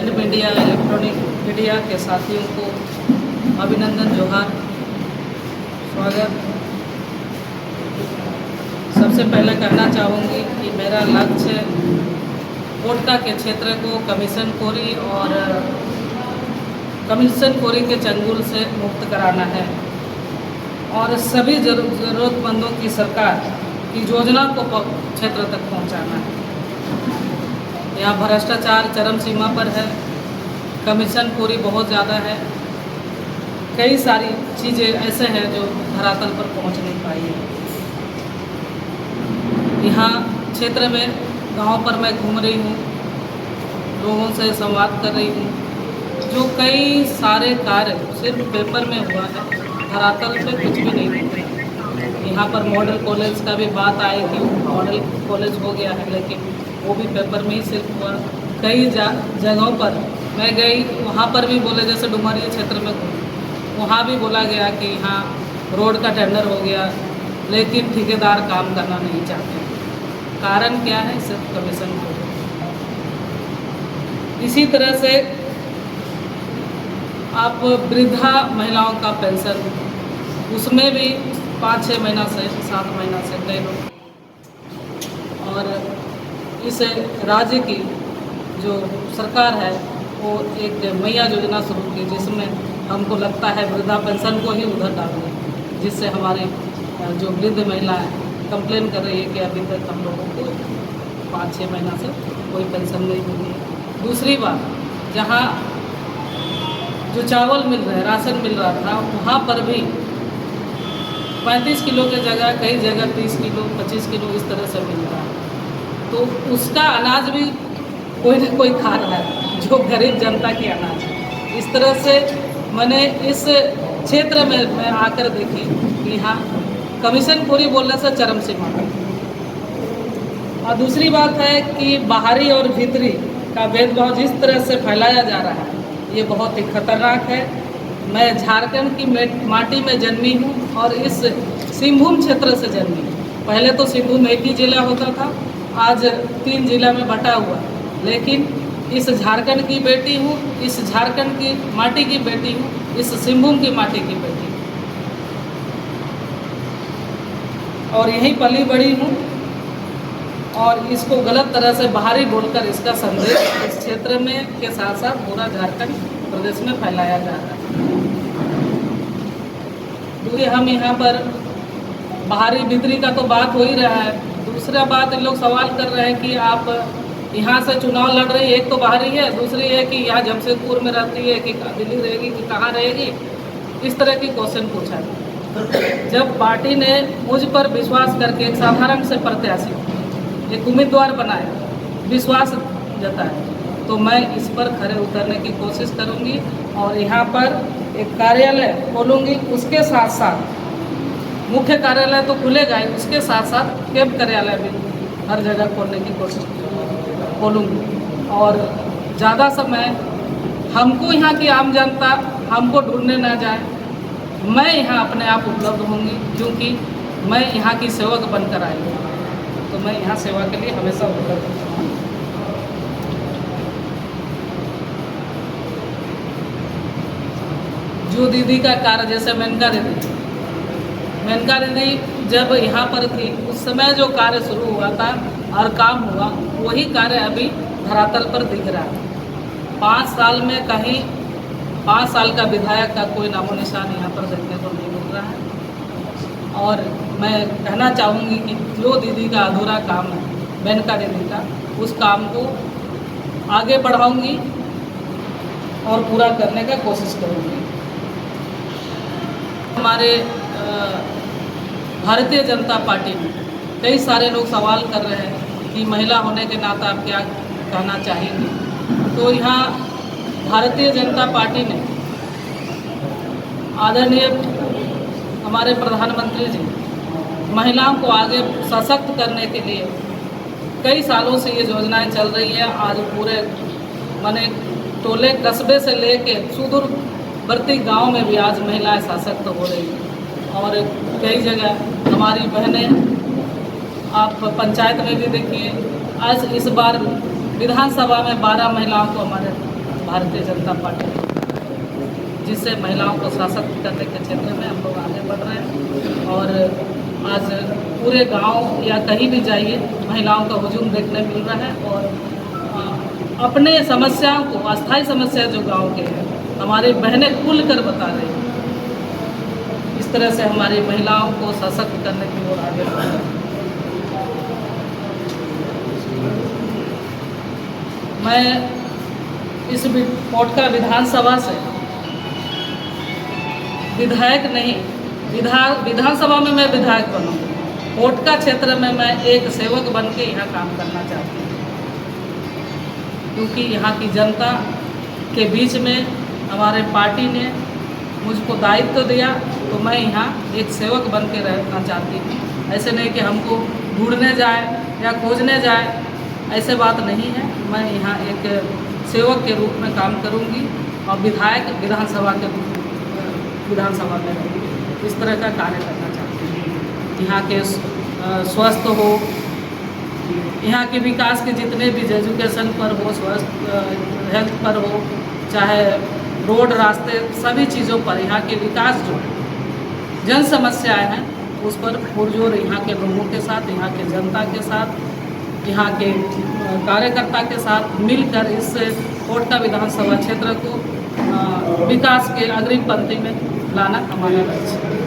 Print media, electronic media के साथियों को अभिनंदन, जोहार, स्वागत। सबसे पहले कहना चाहूँगी कि मेरा लक्ष्य कोटका के क्षेत्र को कमीशन खोरी के चंगुल से मुक्त कराना है और सभी ज़रूरतमंदों की सरकार की योजना को क्षेत्र तक पहुंचाना है। यहाँ भ्रष्टाचार चरम सीमा पर है, कमीशन खोरी बहुत ज़्यादा है, कई सारी चीज़ें ऐसे हैं जो धरातल पर पहुंच नहीं पाई है। यहाँ क्षेत्र में गांव पर मैं घूम रही हूँ, लोगों से संवाद कर रही हूँ, जो कई सारे कार्य सिर्फ पेपर में हुआ है, धरातल पे कुछ भी नहीं होता है। यहाँ पर मॉडल कॉलेज का भी बात आई कि मॉडल कॉलेज हो गया है, लेकिन वो भी पेपर में ही सिर्फ हुआ। कई जगहों पर मैं गई, वहाँ पर भी बोले, जैसे डुमरिया क्षेत्र में वहाँ भी बोला गया कि यहाँ रोड का टेंडर हो गया, लेकिन ठेकेदार काम करना नहीं चाहते। कारण क्या है? सिर्फ कमीशन को। इसी तरह से आप वृद्धा महिलाओं का पेंशन, उसमें भी 5-6 महीना से 7 महीना से कई लोग, और इस राज्य की जो सरकार है वो एक मैया योजना शुरू की, जिसमें हमको लगता है वृद्धा पेंशन को ही उधर डाल दें, जिससे हमारी जो वृद्ध महिलाएं कंप्लेन कर रही है कि अभी तक हम लोगों को 5-6 महीना से कोई पेंशन नहीं मिली है। दूसरी बात, जहाँ जो चावल मिल रहा है, राशन मिल रहा था, वहाँ पर भी 35 किलो की जगह कई जगह 30 किलो 25 किलो इस तरह से मिल रहा है। तो उसका अनाज भी कोई ना कोई खा रहा है, जो गरीब जनता की अनाज है। इस तरह से मैंने इस क्षेत्र में मैं आकर देखी कि यहाँ कमीशन खोरी बोलने से चरम सीमा है। और दूसरी बात है कि बाहरी और भीतरी का भेदभाव जिस तरह से फैलाया जा रहा है, ये बहुत ही खतरनाक है। मैं झारखंड की माटी में जन्मी हूँ और इस सिंहभूम क्षेत्र से जन्मी हूँ। पहले तो सिंहभूम एक ही जिला होता था, आज 3 जिला में बटा हुआ, लेकिन इस झारखंड की बेटी हूँ, इस झारखंड की माटी की बेटी हूँ, इस सिंहभूम की माटी की बेटी हूँ और यहीं पली बड़ी हूँ। और इसको गलत तरह से बाहरी बोलकर इसका संदेश इस क्षेत्र में के साथ साथ पूरा झारखंड प्रदेश में फैलाया जा रहा है। क्योंकि हम यहाँ पर बाहरी भीतरी का तो बात हो ही रहा है। दूसरा बात, लोग सवाल कर रहे हैं कि आप यहाँ से चुनाव लड़ रही है, एक तो बाहरी है, दूसरी है कि यहाँ जमशेदपुर में रहती है कि दिल्ली रहेगी कि कहाँ रहेगी, इस तरह की क्वेश्चन पूछा। जब पार्टी ने मुझ पर विश्वास करके एक साधारण से प्रत्याशी एक उम्मीदवार बनाया, विश्वास जताया, तो मैं इस पर खरे उतरने की कोशिश करूंगी और यहाँ पर एक कार्यालय खोलूंगी। उसके साथ साथ मुख्य कार्यालय तो खुलेगा ही, उसके साथ साथ कैंप कार्यालय भी हर जगह खोलने की कोशिश खोलूंगी। और ज़्यादा समय हमको यहाँ की आम जनता हमको ढूंढने ना जाए, मैं यहाँ अपने आप उपलब्ध होंगी, क्योंकि मैं यहाँ की सेवक बनकर आई हूँ, तो मैं यहाँ सेवा के लिए हमेशा उपलब्ध हूँ। जो दीदी का कार्य, जैसे मेनका दीदी जब यहाँ पर थी, उस समय जो कार्य शुरू हुआ था और काम हुआ, वही कार्य अभी धरातल पर दिख रहा है। 5 साल में कहीं 5 साल का विधायक का कोई नामो निशान यहाँ पर देखने को नहीं मिल रहा है। और मैं कहना चाहूँगी कि जो दीदी का अधूरा काम है, मेनका दीदी का, उस काम को आगे बढ़ाऊँगी और पूरा करने का कोशिश करूँगी। हमारे भारतीय जनता पार्टी में कई सारे लोग सवाल कर रहे हैं कि महिला होने के नाते आप क्या कहना चाहेंगे। तो यहाँ भारतीय जनता पार्टी ने आदरणीय हमारे प्रधानमंत्री जी महिलाओं को आगे सशक्त करने के लिए कई सालों से ये योजनाएं चल रही है। आज पूरे माने टोले कस्बे से लेके सुदूरवर्ती गांव में भी आज महिलाएं सशक्त हो रही हैं। और कई जगह हमारी बहनें, आप पंचायत में भी देखिए, आज इस बार विधानसभा में 12 महिलाओं को हमारे भारतीय जनता पार्टी ने उठाया है, जिससे महिलाओं को सशक्त करने के क्षेत्र में हम लोग आगे बढ़ रहे हैं। और आज पूरे गांव या कहीं भी जाइए महिलाओं का हुजूम देखने मिल रहा है। और अपने समस्याओं को, अस्थायी समस्या जो गांव के हैं, हमारी बहनें खुल कर बता रही हैं। इस तरह से हमारी महिलाओं को सशक्त करने की ओर आगे बढ़ रहे हैं। मैं इस कोटका विधानसभा से विधायक नहीं, विधानसभा में मैं विधायक बनूंगी। कोटका क्षेत्र में मैं एक सेवक बन के यहाँ काम करना चाहती हूँ, क्योंकि यहाँ की जनता के बीच में हमारे पार्टी ने मुझको दायित्व दिया, तो मैं यहाँ एक सेवक बन के रहना चाहती हूँ। ऐसे नहीं कि हमको ढूंढने जाए या खोजने जाए, ऐसे बात नहीं है। मैं यहाँ एक सेवक के रूप में काम करूँगी और विधायक विधानसभा में रहूँगी। इस तरह का कार्य करना चाहती हूँ। यहाँ के स्वस्थ हो, यहाँ के विकास के जितने भी एजुकेशन पर हो, स्वास्थ्य हेल्थ पर हो, चाहे रोड रास्ते, सभी चीज़ों पर यहाँ के विकास जो जन समस्याएं हैं उस पर पुरजोर यहाँ के लोगों के साथ, यहाँ के जनता के साथ, यहाँ के कार्यकर्ता के साथ मिलकर इस कोटका विधानसभा क्षेत्र को विकास के अग्रिम पंक्ति में लाना हमारा लक्ष्य है।